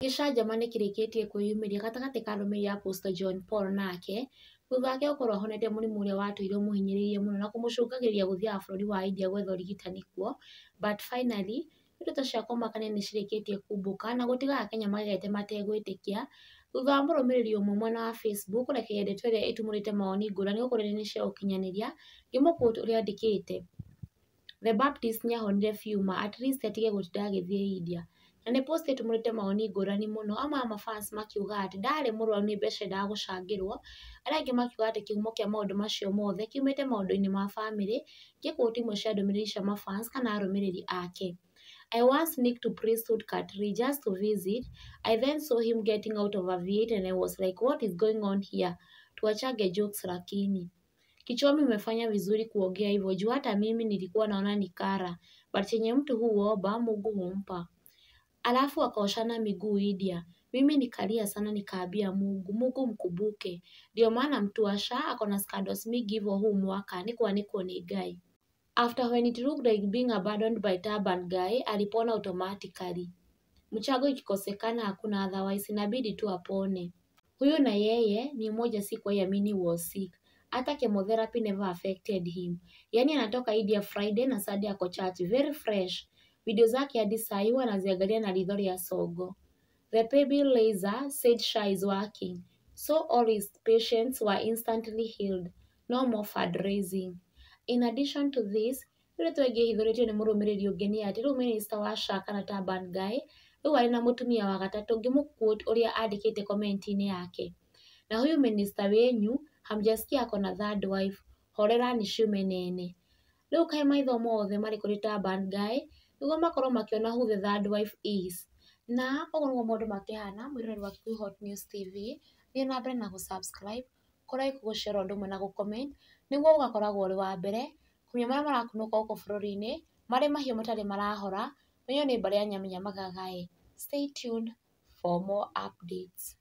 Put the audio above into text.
Gĩcanjama nĩ kĩrĩkĩtie kwĩyumĩria gatagatĩ ka arũmĩrĩri a Apostle John Paul nake thutha wake gũkorwo ahonete mũrimũ ũrĩa watũire ũmũhinyĩrĩirie mũno na kũmũcũngagĩrĩria gũthiaga bũrũri wa India gwetha ũrigitani kuo, but finally ndeto cia kũmakania nĩ cirĩkĩtie kumbũka na gũtiga Akenya magegete mategwĩtĩkia thutha wa mũrũmĩrĩri ũmwe mwena wa Facebook kũrekereria ndeto ĩrĩa ĩtumũrĩte mawoni ngũrani gũkũ nenda-inĩ cia ũkinyanĩria ngĩmũ quote ũrĩa andĩkĩte, "The Baptist nĩahonire biũ ma at least atige gũtinda agĩthiĩ India." Na nĩ post ĩtumũrĩte mawoni ngũrani mũno, amwe a mafans makiuga atĩ ndarĩ mũrwaru nĩ mbeca endaga gũcangĩrwo, arĩa angĩ makiuga atĩ kĩhumo kĩa maũndũ macio mothe kiumĩte maũndũ-inĩ ma family, ngĩ quote imwe cia ndũmĩrĩri cia mafans kana arũmĩrĩri ake. "I once sneaked to priesthood country just to visit. I then saw him getting out of a V8 and I was like, what is going on here? Tuachange jokes lakini. Kichwa imefanya vizuri kuongea hivyo juu hata mimi nilikuwa naona ni kara, but chenye mtu huomba Mungu humpa." Alafu akaoshana miguu India. Mimi nikalia sana nikaambia Mungu, Mungu mkumbuke. Ndio maana mtu asha akona scandals mingi hivyo huu mwaka ni kuandikwo ni Ngai. After when it looked like being abandoned by turban guy, alipona automatically. Mchango ikikosekana hakuna otherwise inabidi tu apone. Huyu na yeye ni mmoja sikuamini was sick. Hata chemotherapy never affected him. Yani anatoka India Friday na Sunday ako church, very fresh. Video zake hadi saa hii wanaziangalia na ridho ya sogo. The pebble laser said Shah is working. So all his patients were instantly healed. No more fundraising. In addition to this, yule twenge hithũrĩtio nĩ mũrũmĩrĩri ũngĩ nĩ atĩ rĩu minister wa Shah kana turban guy rĩu arĩ na mũtumia wa gatatũ ngĩmũ-quote ũrĩa andĩkĩte comment-inĩ yake. Na huyu minister wenyu hamjasikia ako na third wife. Horerani ciume nene. Rĩu kaĩ maitho mothe marĩ kũrĩ turban guy nĩguo makorwo makiona who the third wife is. Na ũguo nĩguo maũndũ makĩhana mwĩroreri wa Kikuyu Hot News TV. Thiĩ na mbere na gũ-subscribe, kũ-like, gũ-share ũndũ ũmwe na gũ-comment nĩguo ũgakoragwo ũrĩ wa mbere kũmenya marĩa marakunũka gũkũ bũrũri-inĩ, marĩ mahiũ matarĩ marahora, menyo nĩ mbarĩ ya Nyamũnyamagaga. Stay tuned for more updates.